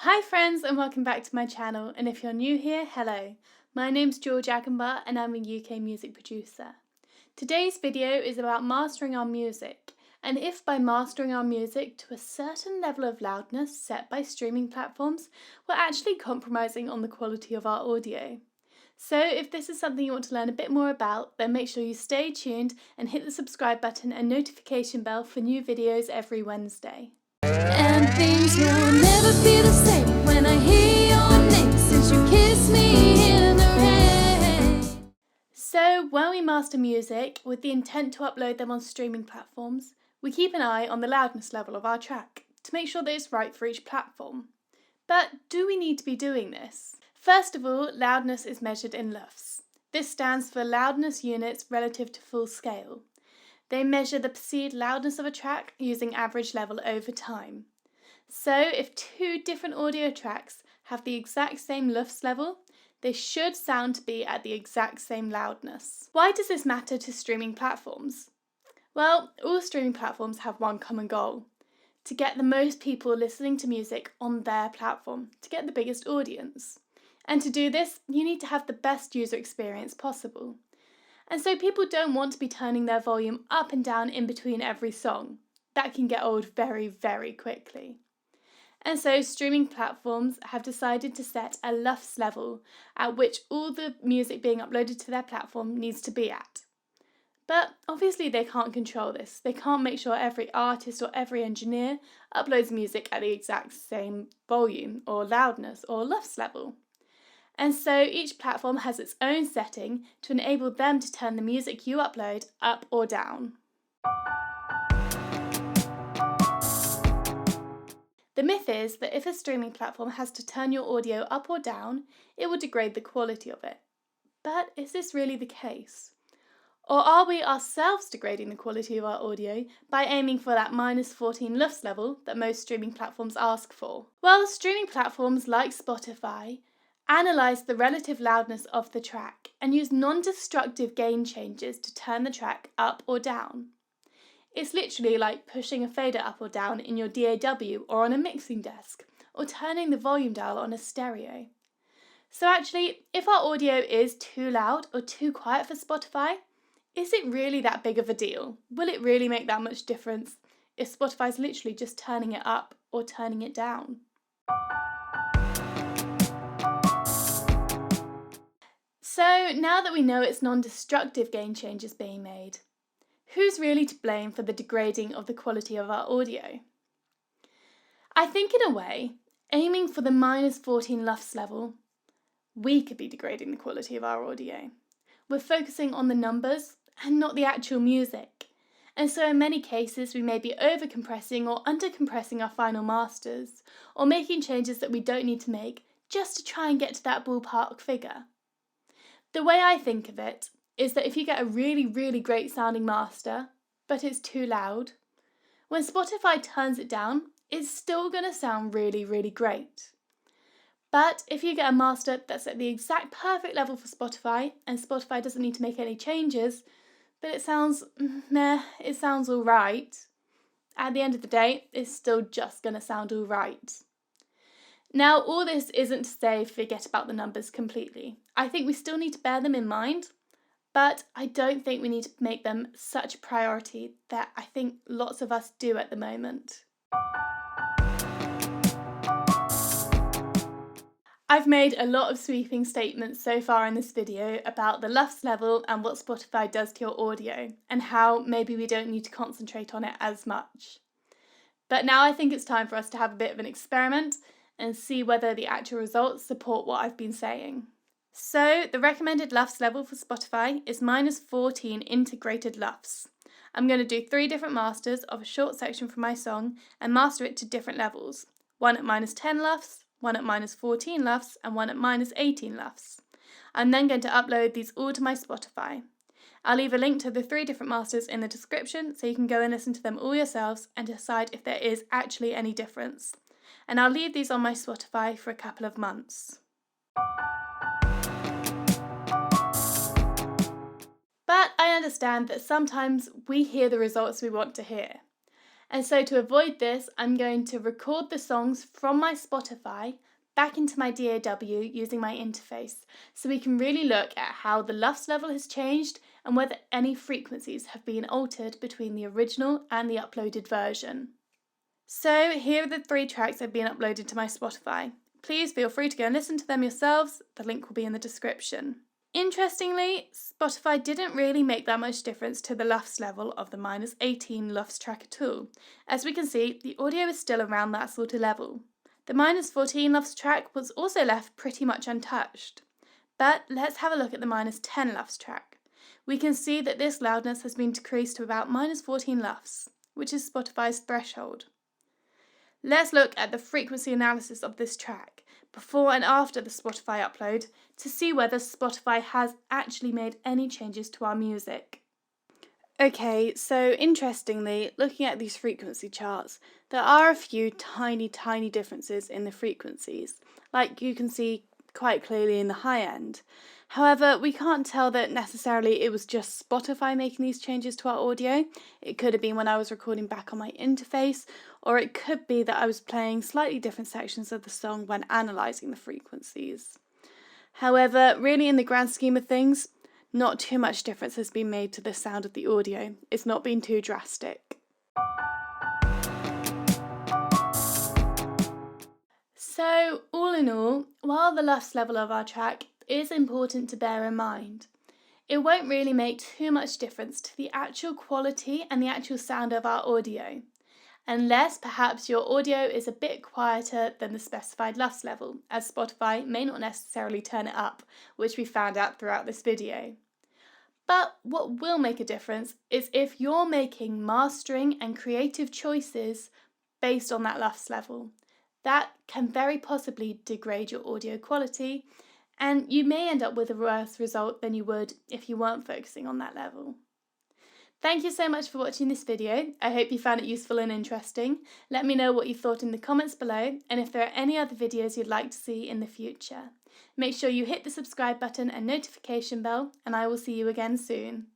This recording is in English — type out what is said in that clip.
Hi friends and welcome back to my channel, and if you're new here, hello. My name's George Agenbar and I'm a UK music producer. Today's video is about mastering our music, and if by mastering our music to a certain level of loudness set by streaming platforms, we're actually compromising on the quality of our audio. So if this is something you want to learn a bit more about, then make sure you stay tuned and hit the subscribe button and notification bell for new videos every Wednesday. And things will never be the same when I hear your name since you kissed me in the rain. So when we master music with the intent to upload them on streaming platforms, we keep an eye on the loudness level of our track to make sure that it's right for each platform. But do we need to be doing this? First of all, loudness is measured in LUFS. This stands for loudness units relative to full scale. They measure the perceived loudness of a track using average level over time. So if two different audio tracks have the exact same LUFS level, they should sound to be at the exact same loudness. Why does this matter to streaming platforms? Well, all streaming platforms have one common goal: to get the most people listening to music on their platform, to get the biggest audience. And to do this, you need to have the best user experience possible. And so people don't want to be turning their volume up and down in between every song. That can get old very, very quickly. And so streaming platforms have decided to set a LUFS level at which all the music being uploaded to their platform needs to be at. But obviously they can't control this. They can't make sure every artist or every engineer uploads music at the exact same volume or loudness or LUFS level. And so each platform has its own setting to enable them to turn the music you upload up or down. The myth is that if a streaming platform has to turn your audio up or down, it will degrade the quality of it. But is this really the case? Or are we ourselves degrading the quality of our audio by aiming for that -14 LUFS level that most streaming platforms ask for? Well, streaming platforms like Spotify analyse the relative loudness of the track and use non-destructive gain changes to turn the track up or down. It's literally like pushing a fader up or down in your DAW or on a mixing desk, or turning the volume dial on a stereo. So actually, if our audio is too loud or too quiet for Spotify, is it really that big of a deal? Will it really make that much difference if Spotify's literally just turning it up or turning it down? So now that we know it's non-destructive gain changes being made, who's really to blame for the degrading of the quality of our audio? I think in a way, aiming for the -14 LUFS level, we could be degrading the quality of our audio. We're focusing on the numbers and not the actual music. And so in many cases we may be over-compressing or under-compressing our final masters, or making changes that we don't need to make just to try and get to that ballpark figure. The way I think of it is that if you get a really, really great sounding master, but it's too loud, when Spotify turns it down, it's still going to sound really, really great. But if you get a master that's at the exact perfect level for Spotify, and Spotify doesn't need to make any changes, but it sounds meh, it sounds alright, at the end of the day, it's still just going to sound alright. Now, all this isn't to say forget about the numbers completely. I think we still need to bear them in mind, but I don't think we need to make them such a priority that I think lots of us do at the moment. I've made a lot of sweeping statements so far in this video about the LUFS level and what Spotify does to your audio, and how maybe we don't need to concentrate on it as much. But now I think it's time for us to have a bit of an experiment and see whether the actual results support what I've been saying. So the recommended LUFS level for Spotify is -14 integrated LUFS. I'm going to do 3 different masters of a short section from my song and master it to different levels. One at -10 LUFS, one at -14 LUFS, and one at -18 LUFS. I'm then going to upload these all to my Spotify. I'll leave a link to the 3 different masters in the description so you can go and listen to them all yourselves and decide if there is actually any difference. And I'll leave these on my Spotify for a couple of months. But I understand that sometimes we hear the results we want to hear. And so to avoid this, I'm going to record the songs from my Spotify back into my DAW using my interface, so we can really look at how the LUFS level has changed and whether any frequencies have been altered between the original and the uploaded version. So here are the 3 tracks that have been uploaded to my Spotify. Please feel free to go and listen to them yourselves. The link will be in the description. Interestingly, Spotify didn't really make that much difference to the LUFS level of the -18 LUFS track at all. As we can see, the audio is still around that sort of level. The -14 LUFS track was also left pretty much untouched. But let's have a look at the -10 LUFS track. We can see that this loudness has been decreased to about -14 LUFS, which is Spotify's threshold. Let's look at the frequency analysis of this track before and after the Spotify upload to see whether Spotify has actually made any changes to our music. Okay, so interestingly, looking at these frequency charts, there are a few tiny differences in the frequencies, like you can see quite clearly in the high end. However, we can't tell that necessarily it was just Spotify making these changes to our audio. It could have been when I was recording back on my interface, or it could be that I was playing slightly different sections of the song when analysing the frequencies. However, really in the grand scheme of things, not too much difference has been made to the sound of the audio. It's not been too drastic. So, all in all, while the LUFS level of our track is important to bear in mind, it won't really make too much difference to the actual quality and the actual sound of our audio, unless perhaps your audio is a bit quieter than the specified LUFS level, as Spotify may not necessarily turn it up, which we found out throughout this video. But what will make a difference is if you're making mastering and creative choices based on that LUFS level. That can very possibly degrade your audio quality, and you may end up with a worse result than you would if you weren't focusing on that level. Thank you so much for watching this video. I hope you found it useful and interesting. Let me know what you thought in the comments below, and if there are any other videos you'd like to see in the future. Make sure you hit the subscribe button and notification bell, and I will see you again soon.